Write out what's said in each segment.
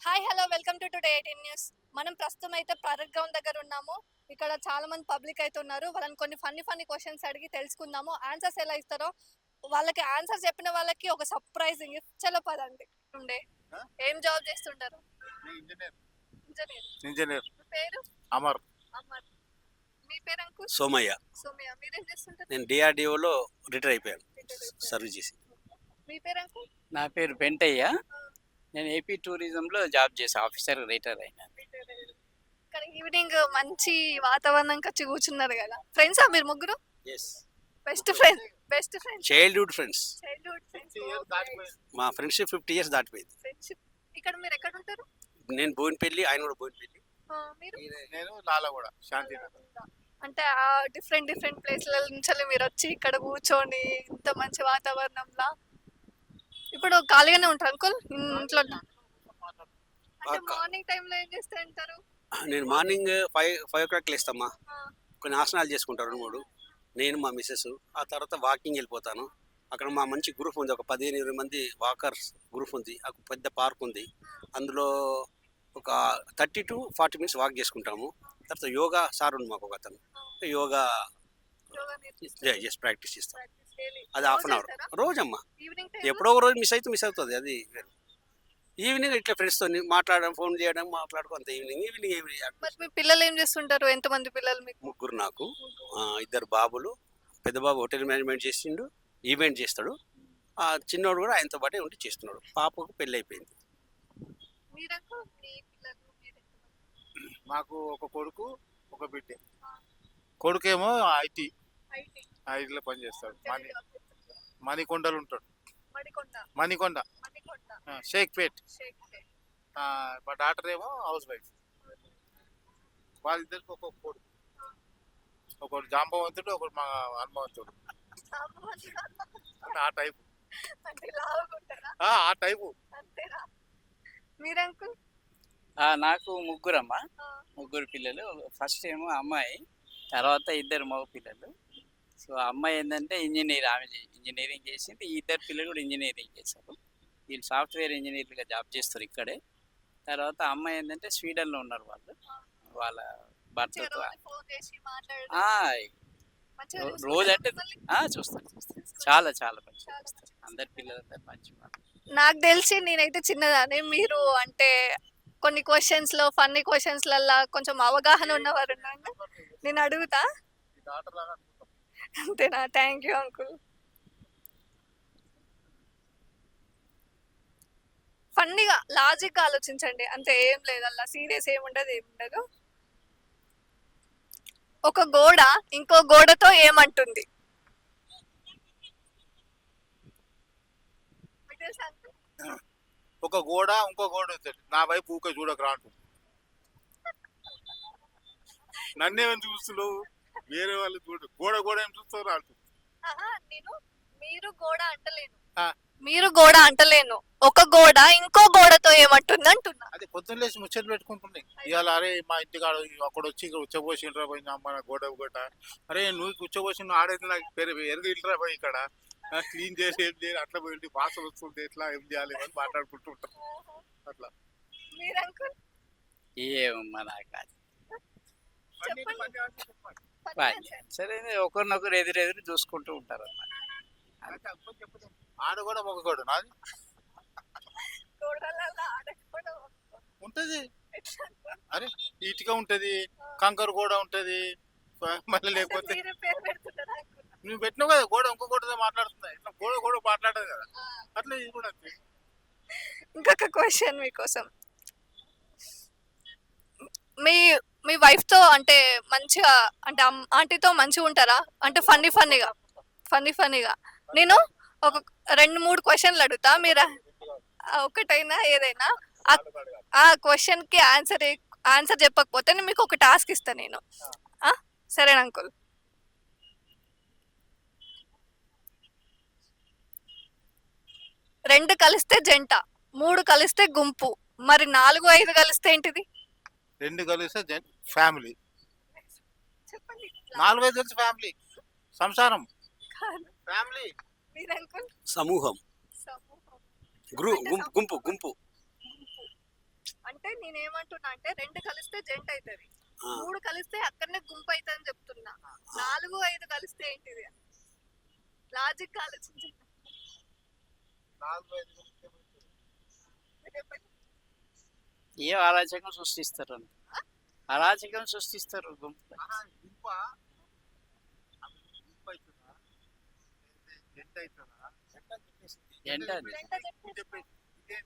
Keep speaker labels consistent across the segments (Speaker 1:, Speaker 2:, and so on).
Speaker 1: Hi hello welcome to today 18 news. మనం ప్రస్తుతం అయితే పార్క్ గ్రౌండ్ దగ్గర ఉన్నాము. ఇక్కడ చాలా మంది పబ్లిక్ అయితే ఉన్నారు. వాళ్ళని కొన్ని ఫన్నీ క్వశ్చన్స్ అడిగి తెలుసుకుందాము. ఆన్సర్స్ ఎలా ఇస్తారో వాళ్ళకి ఆన్సర్ చెప్పిన వాళ్ళకి ఒక సర్ప్రైజింగ్ గిఫ్ట్. చలో పదండి. ఉండే ఏం జాబ్ చేస్తుంటారు?
Speaker 2: ఇంజనీర్.
Speaker 1: ఇంజనీర్.
Speaker 2: ఇంజనీర్.
Speaker 1: మీ పేరు?
Speaker 2: అమర్.
Speaker 1: అమర్. మీ పేరు అంకుల్?
Speaker 3: సోమయ్య.
Speaker 1: సోమయ్య. మీరేం చేస్తుంటారు?
Speaker 3: నేను డిఆర్డిఓలో రిటైర్ అయిపోయాను సర్వీస్ చేసి.
Speaker 1: మీ పేరు అంకుల్?
Speaker 4: నా పేరు పెంటయ్య. నేను ఏపీ టూరిజంలో జాబ్ చేసే ఆఫీసర్ రిటైర్ అయినా.
Speaker 1: ఇక్కడ ఈవినింగ్ మంచి వాతావరణం వచ్చి కూర్చున్నారు కదా. ఫ్రెండ్సా మీరు ముగ్గురు? Best friends. Best friends.
Speaker 3: Childhood friends.
Speaker 1: Childhood friends.
Speaker 3: మా ఫ్రెండ్షిప్ 50 years దాటిపోయింది.
Speaker 1: ఫ్రెండ్షిప్. ఇక్కడ మీరు ఎక్కడ ఉంటారు?
Speaker 3: నేను బోయినపల్లి, ఆయన కూడా బోయినపల్లి.
Speaker 1: మీరు?
Speaker 2: నేను లాలగూడ శాంతినగర్.
Speaker 1: అంటే ఆ డిఫరెంట్ ప్లేస్ల నుంచి మీరు వచ్చి ఇక్కడ కూర్చొని ఇంత మంచి వాతావరణంలో ఇప్పుడు ఖాళీగానే ఉంటారు అంకుల్ ఇంట్లో? అంటే మార్నింగ్ టైంలో ఏం చేస్తూ ఉంటారు?
Speaker 3: నేను మార్నింగ్ 5 o'clock లేస్తామా, కొన్ని ఆసనాలు చేసుకుంటారు 2-3. నేను మా మిస్సెస్ ఆ తర్వాత వాకింగ్ వెళ్ళిపోతాను. అక్కడ మా మంచి గ్రూప్ ఉంది, ఒక 15-20 మంది వాకర్స్ గ్రూప్ ఉంది. ఒక పెద్ద పార్క్ ఉంది, అందులో ఒక 30 to 40 minutes వాక్ చేసుకుంటాము. తర్వాత యోగా సార్ ఉంది మాకు ఒక అతను, యోగా ప్రాక్టీస్ చేస్తాం. అది హాఫ్ అన్ అవర్ రోజమ్మా. ఎప్పుడో ఒక రోజు మిస్ అవుతుంది, అది ఈవినింగ్ ఇట్లా ఫ్రెండ్స్తో మాట్లాడడం, ఫోన్ చేయడం, మాట్లాడుకో ఈవినింగ్.
Speaker 1: మీ పిల్లలు ఏం చేస్తుంటారు? ఎంతమంది పిల్లలు మీకు?
Speaker 3: 3 నాకు. 2 బాబులు. పెద్ద బాబు హోటల్ మేనేజ్మెంట్ చేసిండు, ఈవెంట్ చేస్తాడు. ఆ చిన్నోడు కూడా ఆయనతో పాటే ఉండి చేస్తున్నాడు. పాపకు పెళ్ళి అయిపోయింది.
Speaker 2: మాకు ఒక కొడుకు, ఒక బిడ్డ. కొడుకేమో ఐటీలో పనిచేస్తాడు. మణికొండలు ఉంటాడు. మణికొండ షేక్పేట్. మా డాక్టర్ ఏమో హౌస్ వైఫ్. వాళ్ళిద్దరికి ఒక్కొక్క కొడుకు, ఒకడు జాంబవంతుడు, ఒకడు మా హనుమంతుడు. ఆ టైపు. ఆ టైపు.
Speaker 4: నాకు ముగ్గురమ్మా, ముగ్గురు పిల్లలు. ఫస్ట్ ఏమో అమ్మాయి, తర్వాత 2 మగ పిల్లలు. సో అమ్మాయి ఏంటంటే ఇంజనీర్, ఆమె ఇంజనీరింగ్ చేసింది. ఈ 2 పిల్లలు కూడా ఇంజనీరింగ్ చేశారు. వీళ్ళు సాఫ్ట్వేర్ ఇంజనీర్లుగా జాబ్ చేస్తారు ఇక్కడే. తర్వాత అమ్మాయి ఏంటంటే స్వీడన్లో ఉన్నారు వాళ్ళు, వాళ్ళ భర్తతో. రోజు అంటే చూస్తాను, చాలా మంచిగా చూస్తాను. అందరి పిల్లలంతా మంచిగా.
Speaker 1: నాకు తెలిసి నేనైతే చిన్నదాన్ని, మీరు అంటే కొన్ని క్వశ్చన్స్లో ఫన్నీ క్వశ్చన్స్లల్లో కొంచెం అవగాహన ఉన్నవారు నేను అడుగుతా. అంతేనా? Thank you uncle. ఫన్నీగా లాజిక్గా ఆలోచించండి, అంతే, ఏం లేదు, అలా సీరియస్ ఏముండదు. ఒక గోడ ఇంకో గోడతో ఏమంటుంది?
Speaker 2: ఒక గోడ ఇంకో గోడ ఉంటుంది, నా వైపు ఊకే చూడక రాంటుంది. నన్నేమని చూస్తున్నావు? వేరే వాళ్ళు చూడు, గోడ ఏం చూస్తావు రాంటుంది.
Speaker 1: మీరు గోడ అంటలేను, ఒక గోడ ఇంకో గోడతో ఏమంటుంది అంటున్నా.
Speaker 2: అదే పొద్దున్న లేచి ముచ్చట్లు పెట్టుకుంటున్నాయి ఇవాళ. అరే మా ఇంటికాడ అక్కడ వచ్చి ఇక్కడ ఉచ్చబోసిండ్రా పోయింది అమ్మ గోడ. అరే నువ్వు ఉచ్చబోసిన ఆడేది నాకు ఎరుగు ఇంట్రా పోయి ఇక్కడ క్లీన్ చేసి ఏం చేయాలి, అట్లా పోయింది వాసన వస్తుంది, ఎట్లా ఏం చేయాలి అని మాట్లాడుకుంటుంటారు అట్లా.
Speaker 4: ఏమమ్మా నాకు సరే, ఒకరినొకరు ఎదురెదురు చూసుకుంటూ ఉంటారు అన్నమాట.
Speaker 2: ఆడ కూడా ఒక గోడ నాది ఉంటది. అరే ఇటుక ఉంటది, కంకర కూడా ఉంటది, మళ్ళీ లేకపోతే నువ్వు పెట్టినావు కదా గోడ ఇంకో గోడతో మాట్లాడుతుంది, ఇట్లా గోడ మాట్లాడదు కదా, అట్లా ఇది కూడా.
Speaker 1: ఇంకొక క్వశ్చన్ మీకోసం. మీ వైఫ్ తో అంటే మంచిగా, అంటే ఆంటీతో మంచిగా ఉంటారా? అంటే ఫన్నీగా. నేను ఒక 2-3 క్వశ్చన్లు అడుగుతా, మీరు ఒకటైనా ఏదైనా ఆ క్వశ్చన్ కి ఆన్సర్ చెప్పకపోతే నేను మీకు ఒక టాస్క్ ఇస్తాను నేను. సరేనా అంకుల్? 2 కలిస్తే జంట, 3 కలిస్తే గుంపు, మరి 4, 5 కలిస్తే ఏంటిది?
Speaker 2: 2 కలిస్తే ఫ్యామిలీ, 4, 5 కలిసి ఫ్యామిలీ, సంసారం, ఫ్యామిలీ,
Speaker 3: సమూహం, గుంపు.
Speaker 1: నేనేమంటున్నా అంటే 2 కలిస్తే జంట అవుతుంది,
Speaker 3: ఆ,
Speaker 1: 3 కలిస్తే అక్కడనే గుంపు అవుతుంది అని చెప్తున్నా. 4, 5 కలిస్తే ఏంటిది? లాజిక్ ఆలోచించండి.
Speaker 2: నాలుగు ఐదు కలిస్తే ఏమవుతుంది?
Speaker 4: ఏ అరాచకం సృష్టిస్తారు అని, అరాచకం సృష్టిస్తారు గుంపు.
Speaker 2: ఆహా, గుంప అది గుంపు అవుతుందా? జంట అవుతుందా?
Speaker 4: జంట అది.
Speaker 1: జంట చెప్పేసి.
Speaker 2: చెప్పేసి ఇదే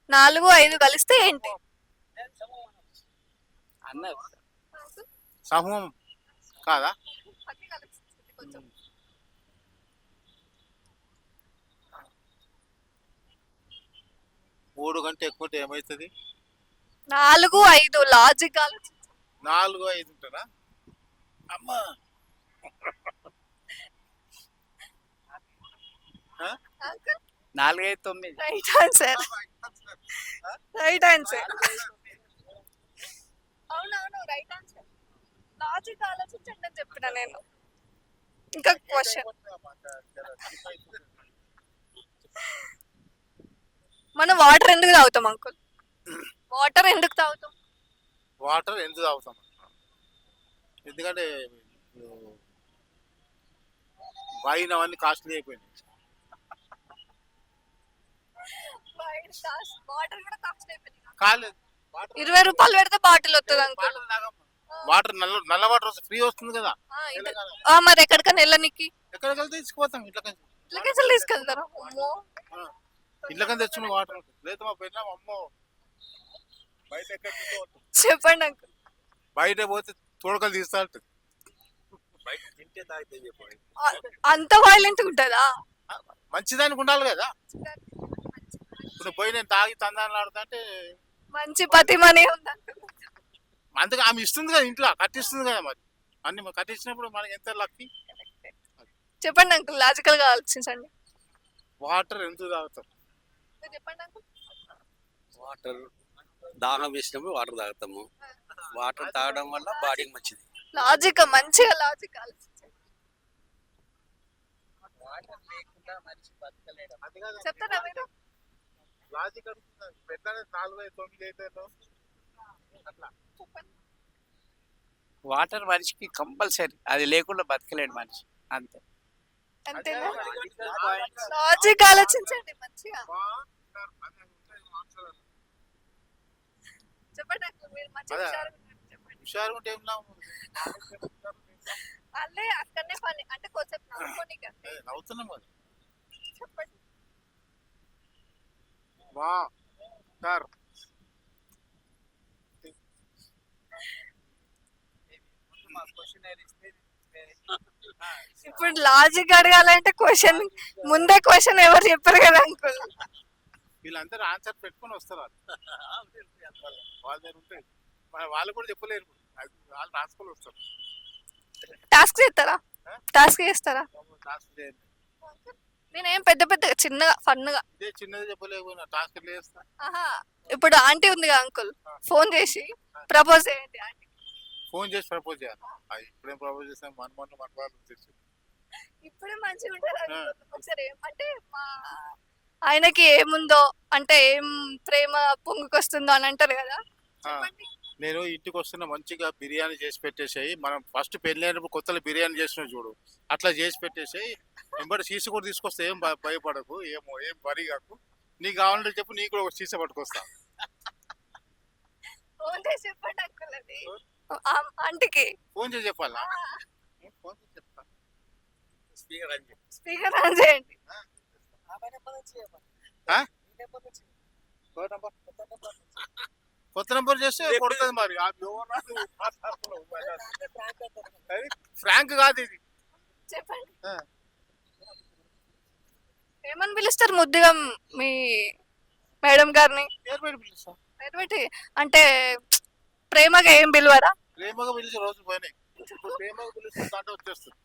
Speaker 1: 4, 5 కలిస్తే ఏంటి?
Speaker 4: అన్నారు
Speaker 2: సమూహం కాదా?
Speaker 1: అన్ని కలిసింది కొంచెం.
Speaker 2: 3 కంటే ఎక్కువ ఉంటే ఏమవుతుంది?
Speaker 1: 4, 5 లాజిక్ ఆలోచించండి.
Speaker 2: 4, 5 ఉంటారా? అమ్మా
Speaker 1: uncle
Speaker 4: 4, 5, 9.
Speaker 1: Right answer, right answer. అవునవును రైట్ ఆన్సర్. లాజిక్ ఆలోచించండి అని చెప్పిన నేను. ఇంకా క్వశ్చన్, మనం వాటర్ ఎందుకు తాగుతాం అంకుల్? వాటర్ ఎందుకు తాగుతాం?
Speaker 2: వాటర్ ఎందుకు తాగుతాం? ఎందుకంటే వైన్ అవన్నీ కాస్ట్లీ అయిపోయినాయి.
Speaker 1: వాటర్ కూడా కాస్ట్ అయిపోయింది.
Speaker 2: కాలేదు
Speaker 1: 20 రూపాయలు పెడితే బాటిల్ వస్తుంది అంకుల్.
Speaker 2: వాటర్ తాగమ్మా. వాటర్ నల్ల వాటర్ ఫ్రీ వస్తుంది కదా.
Speaker 1: మరి ఎక్కడికైనా వెళ్ళనికి
Speaker 2: ఎక్కడికి వెళ్తే తీసుకుపోతాం ఇంట్లోకి.
Speaker 1: ఇట్లకేసారి తీసుకెళ్తారా? అమ్మో.
Speaker 2: ఇంట్లోకి తెచ్చుకున్న వాటర్ లేదు మా పెళ్ళాం అమ్మో బయట ఎక్కడ
Speaker 1: చెప్పండి అంకుల్.
Speaker 2: బయట పోతే తోడకలు తీస్తా ఉంటుంది.
Speaker 3: బయట తింటే తాగితే చెప్పండి.
Speaker 1: అంత వైలెంట్ ఉంటుందా?
Speaker 2: మంచిదానికి ఉండాలి కదా. ఇప్పుడు పోయి నేను తాగి తందాన్ని ఆడుతా అంటే
Speaker 1: మంచి పతి మనీ ఉంది అంకుల్.
Speaker 2: అందుకే ఆమె ఇస్తుంది కదా, ఇంట్లో కట్టిస్తుంది కదా. మరి అన్ని కట్టించినప్పుడు మనకి ఎంత లక్కీ.
Speaker 1: చెప్పండి అంకుల్, లాజికల్ గా ఆలోచించండి.
Speaker 2: వాటర్ ఎందుకు తాగుతాం?
Speaker 1: మీరు చెప్పండి అంకుల్.
Speaker 3: వాటర్ దాహం వేసినప్పుడు వాటర్ తాగుతాము. వాటర్ తాగడం వల్ల బాడీకి మంచిది.
Speaker 1: లాజిక్ మంచిగా లాజిక్ ఆలోచించండి.
Speaker 2: అది కాదు
Speaker 1: చెప్తారా మీరు?
Speaker 2: లాజిక్ అడుగుతుంది. పెట్టాలి 4, 5, 9 అయితే అట్లా.
Speaker 1: చెప్పండి.
Speaker 4: వాటర్ మనిషికి కంపల్సరీ, అది లేకుండా బతకలేడు మనిషి, అంతే.
Speaker 1: అంతేనా? లాజిక్ ఆలోచించండి మంచిగా. చెప్పండి అంకుల్, మీరు మంచిగా
Speaker 2: అదే.
Speaker 1: హుషారుగా ఉన్నారు. చెప్పండి.
Speaker 2: హుషారు ఉంటే ఏం లాభం?
Speaker 1: అల్లే అక్కడనే పని అంటే కొంచెం నవ్వుకోనికి అంతే.
Speaker 2: నవ్వుతున్నాం కదా.
Speaker 1: చెప్పండి.
Speaker 2: వా సార్
Speaker 1: ఇప్పుడు లాజిక్ అడగాలంటే క్వశ్చన్ ముందే క్వశ్చన్ ఎవరు చెప్పారు కదా అంకుల్.
Speaker 2: వీళ్ళందరూ ఆన్సర్ పెట్టుకొని వస్తారు. వాళ్ళ దగ్గర ఉంటాయి. వాళ్ళు కూడా చెప్పలేరు. వాళ్ళు రాసుకొని వస్తారు.
Speaker 1: టాస్క్ చేస్తారా? టాస్క్ చేస్తారా?
Speaker 2: టాస్క్ చేయండి.
Speaker 1: నేనేం పెద్ద పెద్దగా చిన్నగా ఫన్గా.
Speaker 2: ఇదే చిన్నది చెప్పలేకపోయినా టాస్క్ చేస్తా.
Speaker 1: ఆహా, ఇప్పుడు ఆంటీ ఉంది కదా అంకుల్, ఫోన్ చేసి ప్రపోజ్ చేయండి ఆంటీ.
Speaker 2: ఫోన్ చేసి ప్రపోజ్ చేయాలి. ఇప్పుడేం ప్రపోజ్ చేస్తాం? మన వాళ్ళు తెలుసు.
Speaker 1: ఇప్పుడే మంచిగా ఉంటారు అంకుల్. ఒకసారి అంటే మా ఆయనకి ఏముందో అంటే ఏం ప్రేమ పొంగుకొస్తుందో అని అంటారు కదా, చెప్పండి.
Speaker 2: నేను ఇంటికి వస్తున్న మంచిగా బిర్యానీ చేసి పెట్టేసాయి. మనం ఫస్ట్ పెళ్ళి అయినప్పుడు కొత్తలో బిర్యానీ చేసిన చూడు, అట్లా చేసి పెట్టేసాయి. ఎంబడి సీసీ కూడా తీసుకొస్తే ఏం భయపడకు, ఏం వరి కాకు. నీకు కావాలంటే చెప్పు, నీకు కూడా ఒక సీసా పట్టుకొస్తా.
Speaker 1: ఫోన్ చేసి చెప్పండి అంకుల్ అది ఆంటీకి.
Speaker 2: ఫోన్ చేసి చెప్పాలా? ఫోన్ చేసి చెప్తా.
Speaker 1: స్పీకర్ ఆన్ చేయండి.
Speaker 2: కొత్త నెంబర్ చేస్తే కొడుతుంది మరి. ఫ్రాంక్ కాదు ఇది.
Speaker 1: చెప్పండి. ఏమని పిలుస్తారు ముద్దుగా మీ మేడం గారిని?
Speaker 2: పేరు పెట్టి పిలుస్తా.
Speaker 1: పేరు పెట్టి అంటే ప్రేమగా ఏం పిలవరా?
Speaker 2: ప్రేమగా పిలిచి రోజులు పోయినాయి. ఇప్పుడు ప్రేమగా పిలిస్తే దాంట్లో వచ్చేస్తుంది.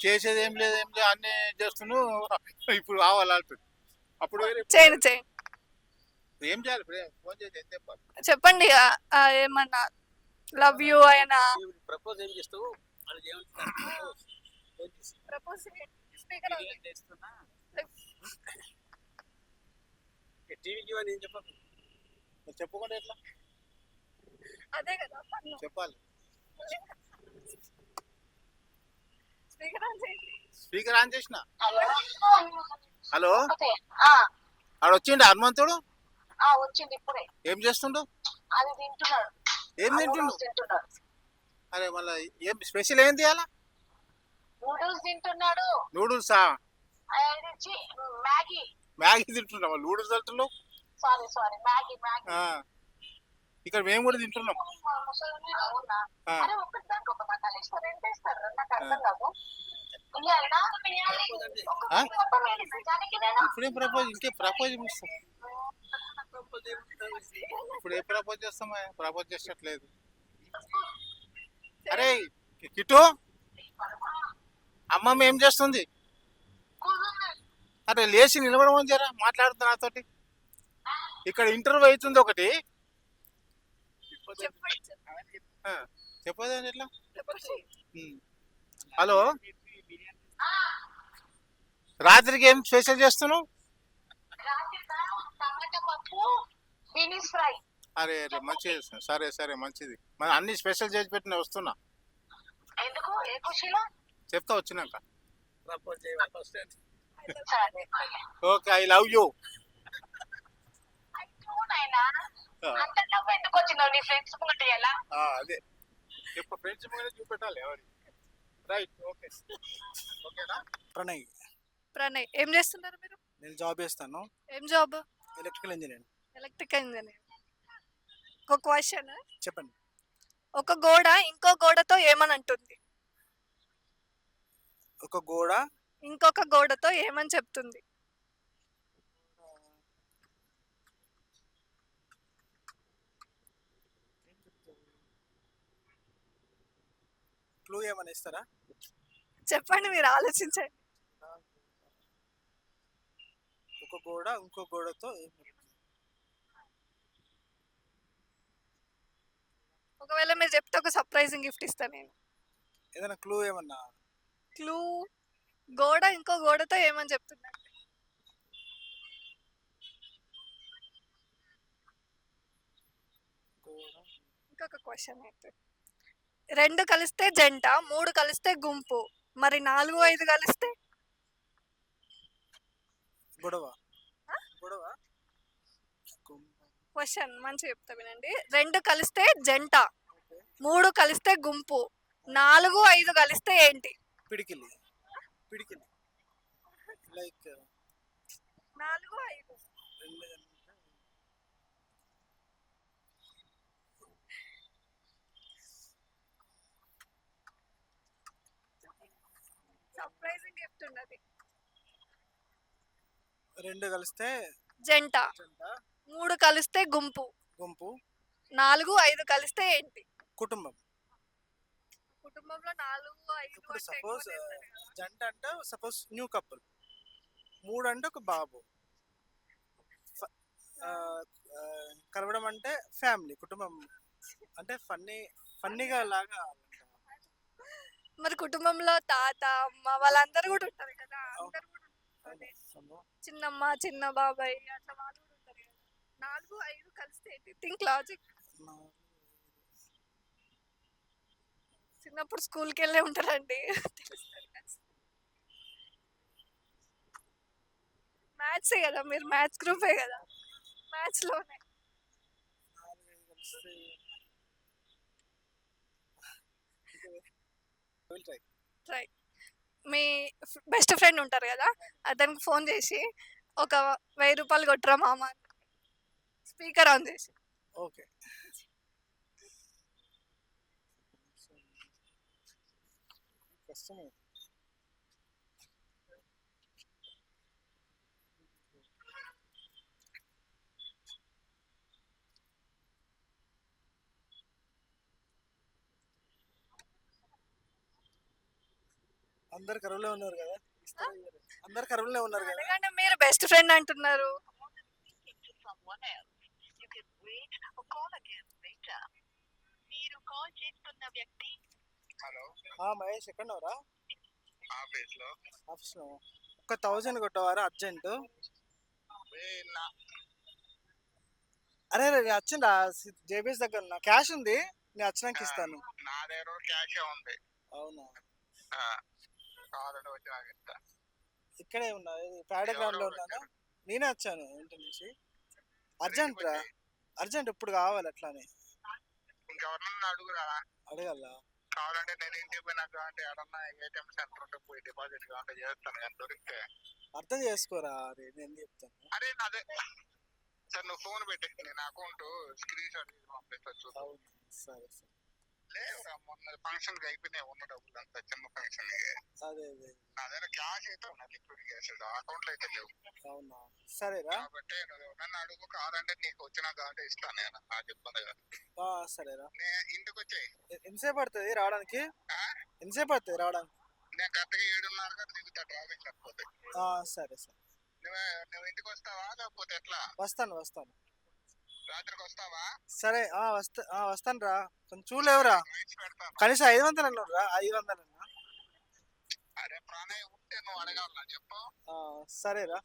Speaker 2: చేసేది ఏం లేదు అన్ని చేస్తున్నావు. ఇప్పుడు కావాలంటుంది. అప్పుడు
Speaker 1: చేయండి చేయండి.
Speaker 2: ఏం చేయాలి? ఫోన్ చేసి ఏం చెప్పాలి?
Speaker 1: చెప్పండి. ఏమన్నా లవ్ యూ అయినా
Speaker 3: ప్రపోజ్ ఏం చేస్తావు?
Speaker 1: ప్రపోజ్ స్పీకర్
Speaker 3: టీవీకి ఏం చెప్పకు.
Speaker 2: చెప్పుకోండి ఎట్లా
Speaker 1: అదే కదా
Speaker 2: చెప్పాలి.
Speaker 1: స్పీకర్ ఆన్ చేయండి.
Speaker 2: స్పీకర్ ఆన్ చేసిన.
Speaker 5: హలో
Speaker 2: హలో
Speaker 5: ఒకటే. ఆ,
Speaker 2: ఆడ వచ్చిండు హనుమంతుడు.
Speaker 5: వచ్చింది ఇప్పుడే.
Speaker 2: ఏం చేస్తుండు?
Speaker 5: అది తింటున్నాడు.
Speaker 2: ఏం
Speaker 5: ఆ
Speaker 2: తింటుండు?
Speaker 5: నూడిల్స్ తింటున్నాడు.
Speaker 2: అరే మళ్ళీ ఏం స్పెషల్ ఏంది అలా?
Speaker 5: నూడిల్స్ తింటున్నాడు.
Speaker 2: నూడిల్సా?
Speaker 5: అది మ్యాగీ.
Speaker 2: మ్యాగీ తింటున్నాం. నూడిల్స్ తింటున్నావు?
Speaker 5: Sorry Maggi Maggi.
Speaker 2: ఆ, ఇక్కడ మేము కూడా తింటున్నాం.
Speaker 5: అవునా?
Speaker 2: ఆ.
Speaker 5: అరే ఒకటి దానికి ఒక మసాలా వేస్తారు, రెండు వేస్తారు, నాకు అర్థం కాదు. ఇయ్యాలా? ఒక
Speaker 2: ఆ?
Speaker 5: మొత్తం వేయాలి. నిజానికి నేను
Speaker 2: ఇప్పుడే ప్రపోజ్ ఇంకే ప్రపోజ్ చేస్తాం. ఇప్పుడు ఏ ప్రపోజ్ చేస్తామా? ప్రపోజ్ చేసట్లేదు. అరే కిట్టు, అమ్మమ్మ ఏం చేస్తుంది? అరే లేచి నిలబడమని జరా మాట్లాడుతున్నా నాతోటి. ఇక్కడ ఇంటర్వ్యూ అవుతుంది ఒకటి. ఆ, చెప్పదేంటి ఎట్లా? హలో, రాత్రికి ఏం స్పెషల్ చేస్తున్నావు?
Speaker 5: రాత్రి టమాటా పప్పు, బీనీస్ ఫ్రై.
Speaker 2: అరే అరే మంచిది. సరే సరే మంచిది. మరి అన్ని స్పెషల్ చేసి పెట్టిన వస్తున్నా.
Speaker 5: ఎందుకు? ఏ ఖుషిలో?
Speaker 2: చెప్తా వచ్చినాక.
Speaker 5: సరే.
Speaker 2: Okay, I love you.
Speaker 5: అయ్యో నాయనా, అంత డబ్బు ఎందుకు వచ్చినావు నీ ఫ్రెండ్స్ ముంగట ఎలా?
Speaker 2: అదే ఇప్పుడు ఫ్రెండ్స్ మీద చూపెట్టాలి ఎవరి. Right, okay. ఓకేనా?
Speaker 6: ప్రణయ్,
Speaker 1: ప్రణయ్ ఏం చేస్తున్నారు మీరు?
Speaker 6: నేను జాబ్ చేస్తాను,
Speaker 1: ఏం job?
Speaker 6: Electrical engineer.
Speaker 1: Electrical engineer. ఒక క్వశ్చన్.
Speaker 6: చెప్పండి.
Speaker 1: ఒక గోడ ఇంకో గోడతో ఏమని అంటుంది?
Speaker 6: ఒక గోడ
Speaker 1: ఇంకొక గోడతో ఏమని చెప్తుంది?
Speaker 6: క్లూ ఏమైనా ఇస్తారా?
Speaker 1: చెప్పండి, మీరు ఆలోచించండి.
Speaker 6: ఒక గోడ ఇంకో గోడతో
Speaker 1: ఒకవేళ మీరు చెప్తే ఒక సర్ప్రైజింగ్ గిఫ్ట్ ఇస్తాను నేను.
Speaker 6: ఏదైనా క్లూ ఏమన్నా?
Speaker 1: క్లూ, గోడ ఇంకో గోడతో ఏమని చెప్తుంది? ఇంకొక క్వశ్చన్ అయితే, రెండు కలిస్తే జంట, మూడు కలిస్తే గుంపు, మరి నాలుగు ఐదు కలిస్తే?
Speaker 6: గొడవ.
Speaker 1: ఆ?
Speaker 6: గొడవ.
Speaker 1: క్వశ్చన్ మంచిగా చెప్తా వినండి. రెండు కలిస్తే జంట, మూడు కలిస్తే గుంపు, నాలుగు ఐదు కలిస్తే ఏంటి?
Speaker 6: పిడికిలి. పిడికిలి. లైక్
Speaker 1: నాలుగు ఐదు. సర్ప్రైజింగ్ గిఫ్ట్ ఉన్నది.
Speaker 6: రెండు కలిస్తే
Speaker 1: జంట,
Speaker 6: జంట,
Speaker 1: మూడు కలిస్తే గుంపు,
Speaker 6: గుంపు,
Speaker 1: నాలుగు ఐదు కలిస్తే ఏంటి?
Speaker 6: కుటుంబం.
Speaker 1: కుటుంబంలో నాలుగు ఐదు
Speaker 6: ఇప్పుడు
Speaker 1: అంటే ఎక్కువ
Speaker 6: సపోజ్
Speaker 1: చేస్తారు కదా.
Speaker 6: జంట అంటే సపోజ్ న్యూ కపుల్, మూడు అంటే ఒక బాబు, కలవడం అంటే ఫ్యామిలీ, కుటుంబం అంటే ఫన్నీగా లాగా.
Speaker 1: మరి కుటుంబంలో తాత అమ్మ వాళ్ళందరూ కూడా ఉంటారు కదా, అందరూ కూడా ఉంటారు. చిన్నమ్మ చిన్న బాబాయ్ అట్లా వాళ్ళు కూడా ఉంటారు కదా. నాలుగు ఐదు కలిస్తే ఏంటి? Think logic. చిన్నప్పుడు స్కూల్కి వెళ్ళే ఉంటారండి. మ్యాథ్సే కదా, మీరు మ్యాథ్స్ గ్రూపే కదా, మ్యాథ్స్ లోనే. ట్రై. మీ బెస్ట్ ఫ్రెండ్ ఉంటారు కదా, అతనికి ఫోన్ చేసి ఒక 1000 రూపాయలు కొట్టరా మామ, స్పీకర్ ఆన్ చేసి.
Speaker 6: ఓకే. కష్టమే. అందరు కరువులో ఉన్నారు కదా, అందరు కరువులో ఉన్నారు కదా.
Speaker 1: ఎందుకంటే మీరు బెస్ట్ ఫ్రెండ్ అంటున్నారు.
Speaker 6: మహేష్ ఎక్కడ ఉన్నావురా? ఆఫీస్ లో. ఒక 1000 కొట్టవారా అర్జెంట్? అరే రే వచ్చిందా జేబీఎస్ దగ్గర ఉన్నా క్యాష్ ఉంది నేను వచ్చినాక ఇస్తాను.
Speaker 2: నా దగ్గర క్యాషే ఉంది.
Speaker 6: అవునా
Speaker 2: కావాలంటే వచ్చి నాకు ఇస్తా.
Speaker 6: ఇక్కడే ఉన్నా ప్యాడ గ్రౌండ్ లో ఉన్నాను. నేనే వచ్చాను ఇంటి నుంచి. అర్జెంట్ రా అర్జెంట్ ఇప్పుడు కావాలి అట్లానే
Speaker 2: ఇంకెవరన్నా అడుగురా,
Speaker 6: అడగల.
Speaker 2: కావాలంటే నేను ఇంటికి పోయినాక అంటే ఎవరన్నా ఏటీఎం సెంటర్ ఉంటే పోయి డిపాజిట్ కావాలంటే చేస్తాను కానీ దొరికితే.
Speaker 6: అర్థం చేసుకోరా అరే నేను చెప్తాను.
Speaker 2: అరే అదే సార్ నువ్వు ఫోన్ పెట్టి నేను అకౌంట్ స్క్రీన్ షాట్ తీసి పంపిస్తా.
Speaker 6: అవును సరే సరే
Speaker 2: లేవురా మొన్న ఫంక్షన్ కి అయిపోయినాయి ఉన్న డబ్బులు అంతా చిన్న ఫంక్షన్.
Speaker 6: అదే అదే
Speaker 2: నా దగ్గర క్యాష్ అయితే ఉన్నది, లిక్విడ్ క్యాష్ అకౌంట్ లో అయితే లేవు.
Speaker 6: అవునా సరేరా
Speaker 2: కాబట్టి నువ్వు నన్ను అడుగు, కావాలంటే నీకు వచ్చినా కాబట్టి ఇస్తాను నేను. నాకు ఇబ్బంది కాదు.
Speaker 6: సరేరా.
Speaker 2: నేను ఇంటికి వచ్చాయి.
Speaker 6: ఎంతసేపు పడుతుంది రావడానికి? ఎంతసేపు పడుతుంది రావడానికి?
Speaker 2: నేను కరెక్ట్గా 7:30 దిగుతా ట్రాఫిక్ లేకపోతే.
Speaker 6: సరే సరే
Speaker 2: నువ్వు నువ్వు ఇంటికి వస్తావా లేకపోతే ఎట్లా?
Speaker 6: వస్తాను వస్తాను.
Speaker 2: రాత్రికి వస్తావా?
Speaker 6: సరే వస్తాను రా. కొంచెం చూడలేవురా
Speaker 2: రైట్స్ పెడతాను.
Speaker 6: కనీసం 500 అన్నారు రా 500 అన్నా.
Speaker 2: అరే ప్రాణాయం ఉంటే నువ్వు అడగాల చెప్పు.
Speaker 6: సరేరా.